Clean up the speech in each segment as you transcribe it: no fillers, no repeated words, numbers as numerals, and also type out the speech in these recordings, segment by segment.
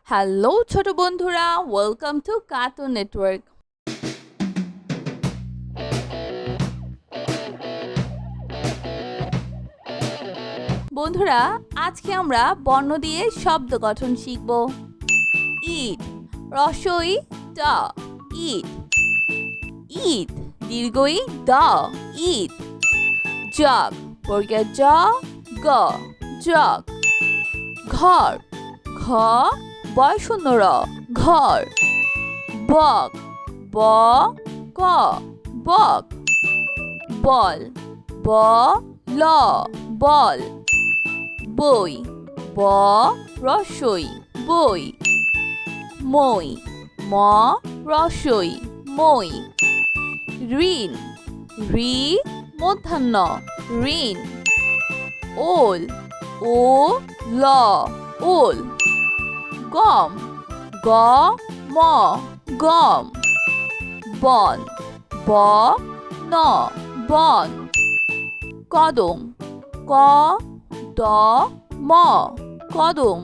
Hello ছোট বন্ধুরা, welcome to cartoon network. বন্ধুরা, আজকে আমরা বর্ণ দিয়ে শব্দ গঠন শিখব। ইট, রস্বই ট, ইট। ইট, দীর্ঘই দ, ইট। জগ, বর্গের জ, গ, জগ। ঘর, ঘ, বয় শূন্য র, ঘর। বক, ব, ক, বক। বল, ব, ল, বল। বই, ব, রস্বই, বই। মই, ম, রস্বই, মই। ঋণ, ঋ, মূর্ধন্য, ঋণ। ওল, ও, ল, ওল। গম, গ, ম, গম। বন, ব, ন, বন। কদম, ক, দ, ম, কদম।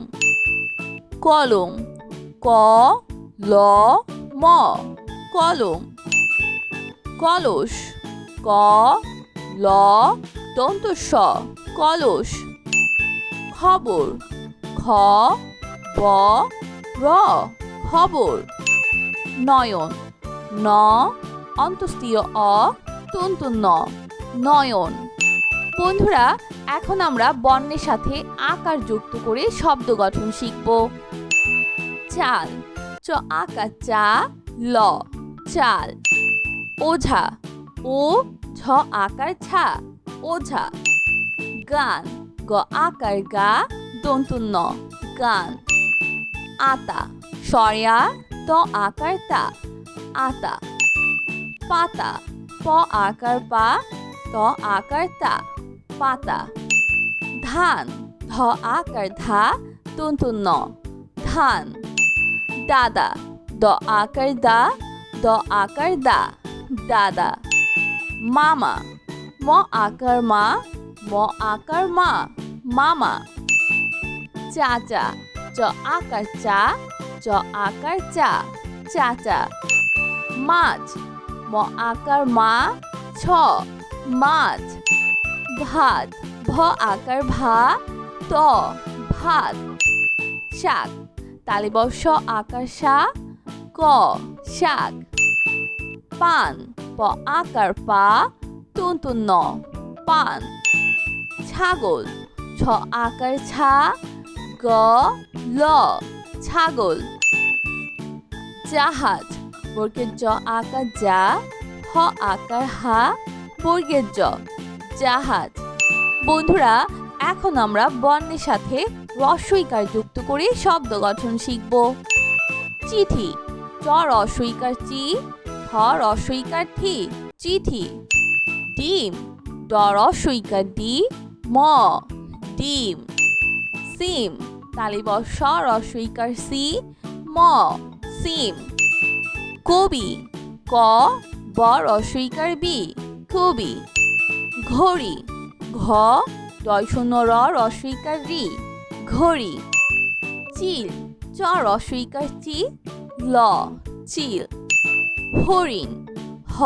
কলম, ক, ল, ম, কলম। কলস, ক, ল, দন্ত স, কলস। খবর, খ, ব, র, খবর। নয়ন, ন, অন্তস্তীয় অ, তন্তু ন, নয়ন। বন্ধুরা, এখন আমরা বর্ণের সাথে আকার যুক্ত করে শব্দ গঠন শিখব। চাল, চ আকার চা, ল, চাল। ওঝা, ও, ঝ আকার ছা, ওঝা। গান, গ আকার গা, দন্তু ন, গান। আতা, সয়া, ত আকার তা, আতা। পাতা, প আকার পা, ত আকার তা, পাতা। ধান, ধ আকার ধা, দন্তু ন, ধান। দাদা, দ আকার দা, দ আকার দা, দাদা। মামা, ম আকার মা, ম আকার মা, মামা। চাচা, চ আকার চা, চ আকার চা, চাচা। মাছ, ম আকার মা, ছ, মাছ। ভাত, ভ আকার ভা, ত, ভাত। শাক, তালিবর্ষ আকার সা, ক, শাক। পান, প আকার পা, তন্তু ন, পান। ছাগল, ছ আকার ছা, গ, ল, ছাগল। জাহাজ, বর্গের জ আকার যা, হ আকার হা, বর্গের জ, জাহাজ। বন্ধুরা, এখন আমরা বর্ণের সাথে রস্বইকার যুক্ত করে শব্দ গঠন শিখব। চিঠি, চ রস্বইকার চি, থ রস্বইকার থি, চিঠি। ডিম, ড রস্বইকার ডি, ম, ডিম। সিম, তালিবর্ষ রস্বইকার সি, ম, সিম। কবি, ক, ব রস্বইকার বি, কবি। ঘড়ি, ঘ, ডয় শূন্য র রস্বইকার রি, ঘড়ি। চিল, চ রস্বইকার চি, ল, চিল। হরিণ, হ,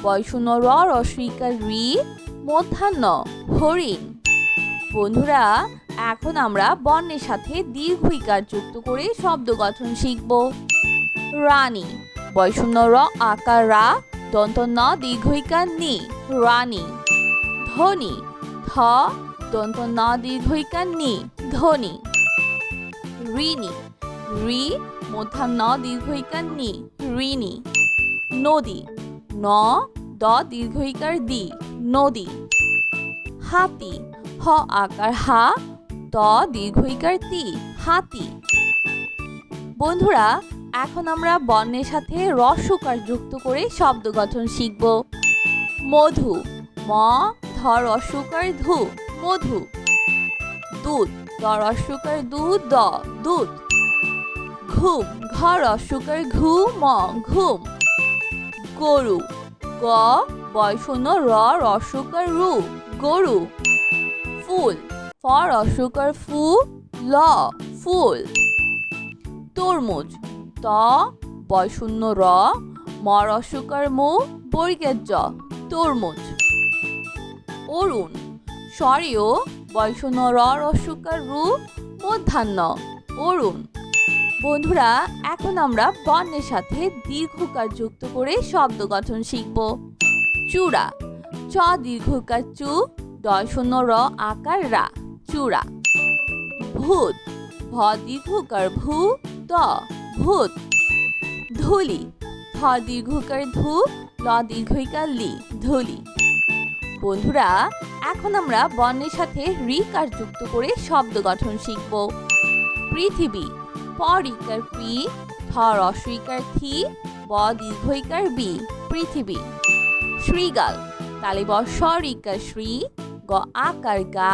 বয় শূন্য র রস্বইকার রি, মূর্ধন্য, হরিণ। বন্ধুরা, এখন আমরা বর্ণের সাথে দীর্ঘইকার যুক্ত করে শব্দ গঠন শিখব। রানী, বয় শূন্য র আকার রা, দন্ত ন দীর্ঘইকার নি, রানী। ধনী, ধ, দন্ত ন দীর্ঘইকার নি, ধনী। ঋণী, ঋ, মূর্ধন্য দীর্ঘইকার নি, ঋণী। নদী, ন, দ দীর্ঘইকার দি, নদী। হাতি, হ আকার হা, ত দীর্ঘইকার তি, হাতি। বন্ধুরা, এখন আমরা বর্ণের সাথে রস্বকার যুক্ত করে শব্দ গঠন শিখব। মধু, ম, ধ রস্বকার ধু, মধু। দুধ, দ রস্বকার দু, দ, দুধ। ঘুম, ঘ রস্বকার ঘু, ম, ঘুম। গরু, গ, বয় শূন্য র রস্বকার রু, গরু। ফুল, ফ রস্বকার ফু, ল, ফুল। তরমুজ ত বয় শূন্য র ম রস্যকার মু বর্গের জ তরমুজ। অরুণ স্বরেও বয় শূন্য র রস্যকার রু মূর্ধন্য অরুণ। বন্ধুরা এখন আমরা বর্ণের সাথে দীর্ঘকার যুক্ত করে শব্দ গঠন শিখব। চূড়া চ দীর্ঘকার চু ড শূন্য র আকার রা চূড়া। ভূত ভ দীর্ঘকার ভূ ত ভূত। ধুলি থ দীর্ঘকার ধু ল দীর্ঘইকার লি ধুলি। বন্ধুরা এখন আমরা বর্ণের সাথে রিকার যুক্ত করে শব্দ গঠন শিখব। পৃথিবী প রিকার পি থ রস্বইকার থি ব দীর্ঘইকার বি পৃথিবী। শৃগাল তালে ব স রিকার শ্রী গ আকার গা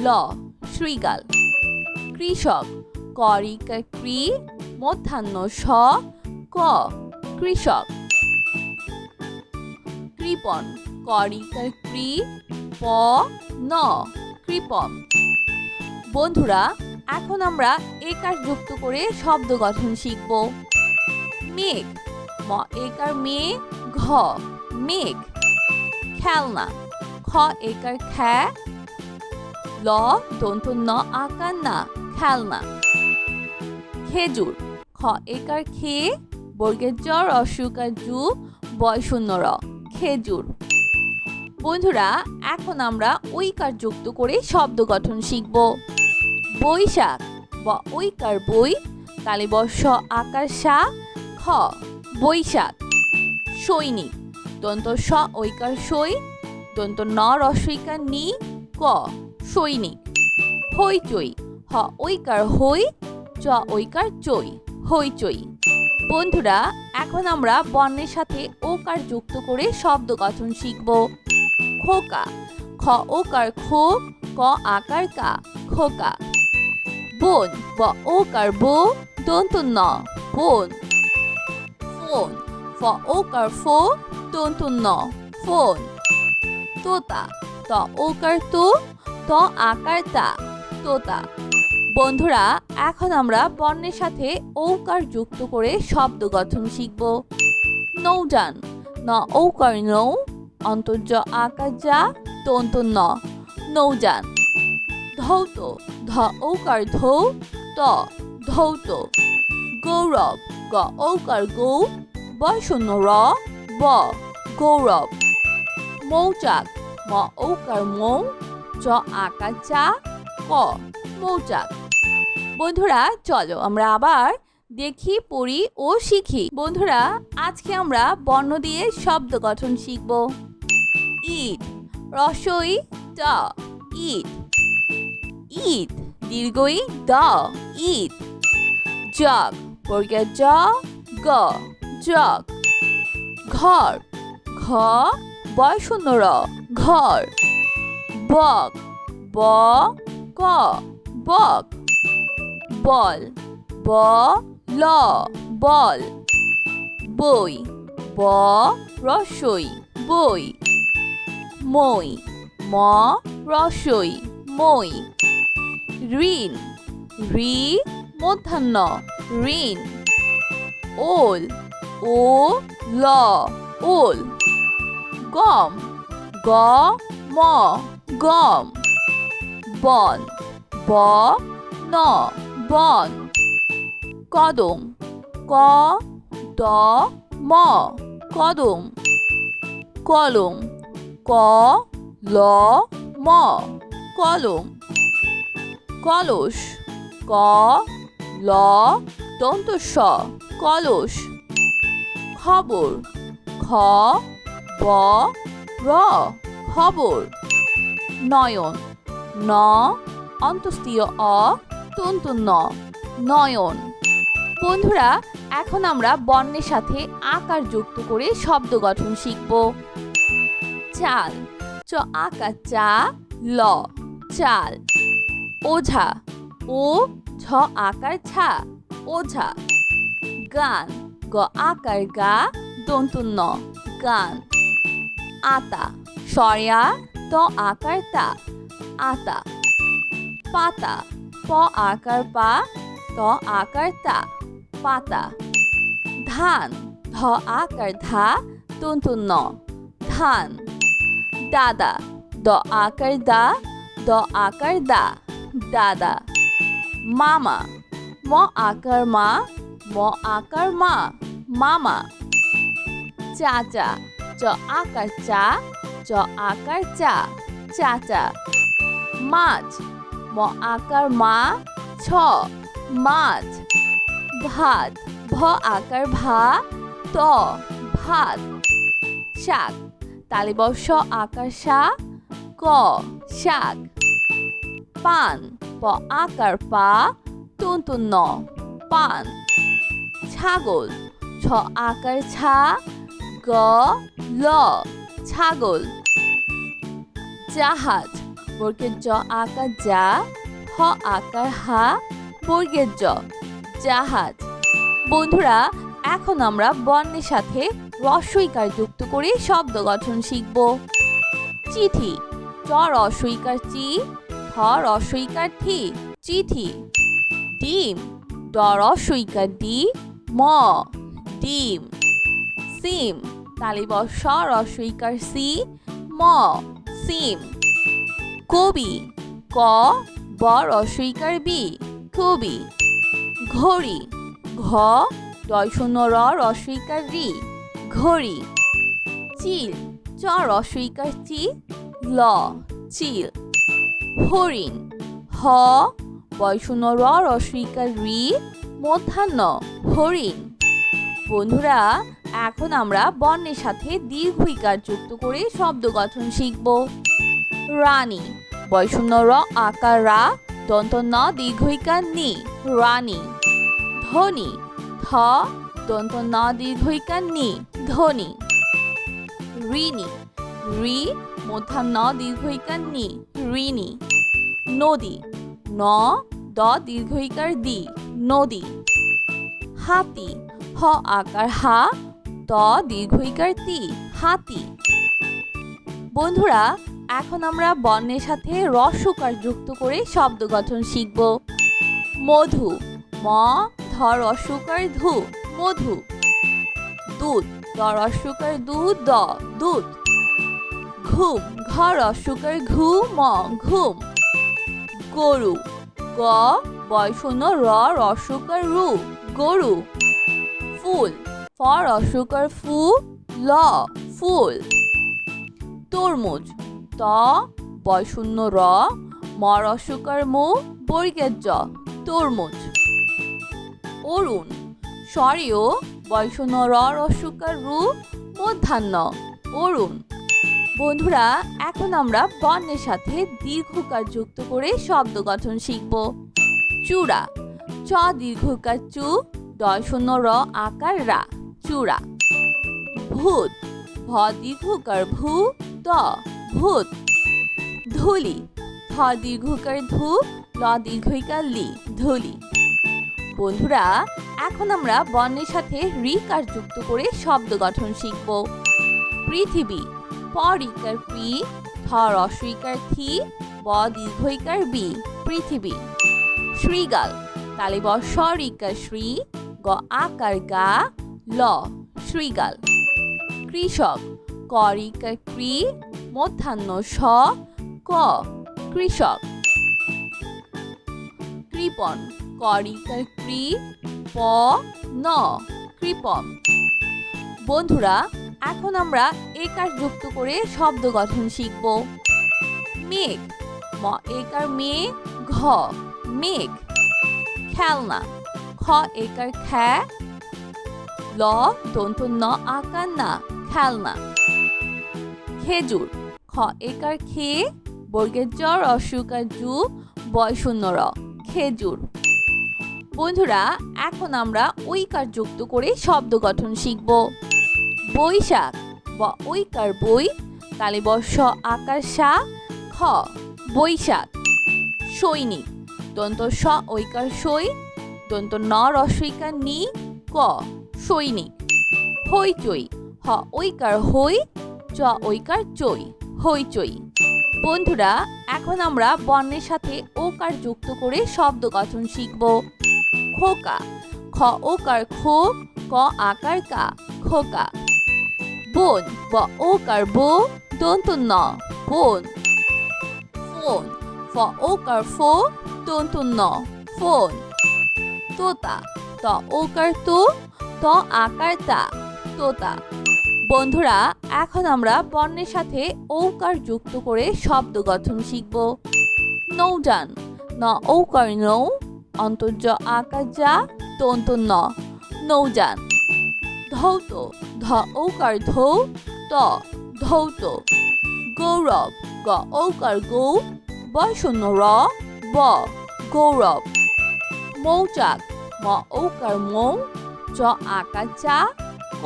ল শৃগাল। কৃষক ক রিকার ক্রি মধ্যাহ্ন স ক কৃষক। কৃপণ ক রিকার ক্রি প ন কৃপণ। বন্ধুরা এখন আমরা একার যুক্ত করে শব্দ গঠন শিখব। মেঘ ম একার মে ঘ মেঘ। খেলনা খ একার খ্যা ল দন্ত ন আকার না খেলনা। খেজুর খ একার খে বর্গের জ রস্যকার জু বয় শূন্য র খেজুর। বন্ধুরা এখন আমরা ঐকার যুক্ত করে শব্দ গঠন শিখব। বৈশাখ ব ঐকার বই তালে ব স আকার সা খ বৈশাখ। সৈনিক দন্ত স ঐকার সই দন্ত ন রস্যইকার নি ক সৈনিক। হইচই হ ঐকার হই চ ঐকার চই হইচই। বন্ধুরা এখন আমরা বর্ণের সাথে ওকার যুক্ত করে শব্দ গঠন শিখব। খোকা খ ওকার খো ক আকার কা খোকা। বোন ব ওকার বো দন্ত ন বোন। ফোন ফ ওকার ফো দন্ত ন ফোন। তোতা ত ওকার তো ত আকার তা তোতা। বন্ধুরা এখন আমরা বর্ণের সাথে ঔকার যুক্ত করে শব্দ গঠন শিখব। নৌযান ন ঔকার নৌ অন্তর্য আকার যা দন্ত ন নৌযান। ধৌত ধ ঔকার ধৌ ত ধৌত। গৌরব গ ঔকার গৌ বয় শূন্য র ব গৌরব। মৌচাক ম ঔকার মৌ চ আকার চা ক মৌচাক। বন্ধুরা চলো আমরা আবার দেখি পড়ি ও শিখি। বন্ধুরা আজকে আমরা বর্ণ দিয়ে শব্দ গঠন শিখব। ইট রস্বই ট ইট ইট দীর্ঘই দ ইট। জগ বর্গের জ গ জগ। ঘর ঘ বয় শূন্য র ঘর। বক ব ক বক। বল ব ল বল। বই ব রস্বই বই। মই ম রস্বই মই। ঋণ ঋ মধ্যাহ্ন ঋণ। ওল ও ল ওল। গম গ ম গম। বন ব ন বন। কদম ক দ ম কদম। কলম ক ল ম কলম। কলস ক ল দন্ত স কলস। খবর খ ব র খবর। নয়ন ন অন্তস্তীয় অ তন্তু ন নয়ন। বন্ধুরা এখন আমরা বর্ণের সাথে আকার যুক্ত করে শব্দ গঠন শিখব। চাল চ আকার চা ল চাল। ওঝা ও ঝ আকার ছা ওঝা। গান গ আকার গা দন্তু ন গান। আতা সরিয়া ত আকার তা আতা। পাতা প আকার পা ত আকার তা পাতা। ধান ধ আকার ধা তন্তু ন ধান। দাদা দ আকার দা দ আকার দা দাদা। মামা ম আকার মা ম আকার মা মামা। চাচা চ আকার চা চ আকার চা চাচা। মাছ ম আকার মা ছ মাছ। ভাত ভ আকার ভা ত ভাত। শাক তালিবর্ষ আকার সা ক শাক। পান প আকার পা তন্তু ন পান। ছাগল ছ আকার ছা গ ল ছাগল। জাহাজ বর্গের জ আকার যা হ আকার হা বর্গের জ জাহাজ। বন্ধুরা এখন আমরা বর্ণের সাথে রস্বইকার যুক্ত করে শব্দ গঠন শিখব। চিঠি চ রস্বইকার চি ঠ রস্বইকার ঠি চিঠি। ডিম ড রস্বইকার ডি ম ডিম সিম তালিবর্ষ স রস্বইকার সি ম সিম। কবি ক ব রস্বইকার বি কবি। ঘড়ি ঘ ডয় শূন্য র রস্বইকার রি ঘড়ি। চিল চ রস্বইকার চি ল চিল। হরিণ হ বয় শূন্য র রস্বইকার রি মূর্ধন্য হরিণ। বন্ধুরা এখন আমরা বর্ণের সাথে দীর্ঘ ইকার যুক্ত করে শব্দ গঠন শিখব। রানী বয় শূন্য র আকার রা দন্ত ন দীর্ঘ ইকার নি রানী। ধনী ধ দন্ত ন দীর্ঘ ইকার নি ধনী। ঋণী রি মূর্ধন্য দীর্ঘ ইকার নি ঋণী। নদী ন দ দীর্ঘ ইকার দি নদী। হাতি হ আকার হা ত দীর্ঘ ইকার তি হাতি। বন্ধুরা এখন আমরা বর্ণের সাথে রস্বকার যুক্ত করে শব্দ গঠন শিখব। মধু ম ধ রস্বকার ধু মধু। দুধ দ রস্বকার দু দ দুধ। ঘুম ঘ রস্বকার ঘু ম ঘুম। গরু গ বয় শূন্য র রস্বকার রু গরু। ফুল ফ রস্বকার ফু ল ফুল। তরমুজ ত বয় শূন্য র ম রস্বকার মু বর্গের জ তরমুজ। অরুণ স্বরীয় বয় শূন্য র রস্বকার রু মূর্ধন্য অরুণ। বন্ধুরা এখন আমরা বর্ণের সাথে দীর্ঘকার যুক্ত করে শব্দ গঠন শিখব। চূড়া চ দীর্ঘকার চু ডয় শূন্য র আকার রা চূড়া। ভূত ভ দীর্ঘকার ভূ ত ভূত। ধুলি থ দীর্ঘকার ধু ল দীর্ঘইকার লি ধুলি। বন্ধুরা এখন আমরা বর্ণের সাথে রিকার যুক্ত করে শব্দ গঠন শিখব। পৃথিবী প রিকার পি থ রস্বইকার থি ব দীর্ঘইকার বি পৃথিবী। শ্রীগাল তালিবর্ষ রিকার শ্রী গ আকার গা ল শ্রীগাল। কৃষক ক রিকার ক্রি মূর্ধন্য স ক কৃষক। কৃপণ ক রিকার ক্রি প ন কৃপণ। বন্ধুরা এখন আমরা একার যুক্ত করে শব্দ গঠন শিখব। মেঘ ম একার মে ঘ মেঘ। খেলনা খ একার খ্যা ল দন্ত ন আকার না খেলনা। খেজুর খ একার খে বর্গের জ রস্বইকার জু বয় শূন্য র খেজুর। বন্ধুরা এখন আমরা ঐকার যুক্ত করে শব্দ গঠন শিখব। বৈশাখ ব ঐকার বই তালিবর্ষ আকার সা খ বৈশাখ। সৈনিক দন্ত স ঐকার সই দন্ত ন রস্বইকার নি ক সৈনিক। হইচই হ ঐকার হই চ ঐকার চই হইচই। বন্ধুরা এখন আমরা বর্ণের সাথে ওকার যুক্ত করে শব্দ গঠন শিখব। খোকা খ ওকার খো ক আকার কা খোকা। বোন ব ওকার বো দন্ত ন বোন। ফোন ফ ওকার ফো দন্ত ন ফোন। তোতা ত ওকার তো ত আকার তা তোতা। বন্ধুরা, এখন আমরা বর্ণের সাথে ঔকার যুক্ত করে শব্দ গঠন শিখব। নৌযান ন ঔকার নৌ অন্তর্য আকার যা দন্ত ন নৌযান। ধৌত ধ ঔকার ধৌ ত ধৌত। গৌরব গ ঔকার গৌ বয়শূন্য র ব গৌরব। মৌচাক ম ঔকার মৌ চ আকার চা ক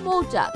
মৌচাক।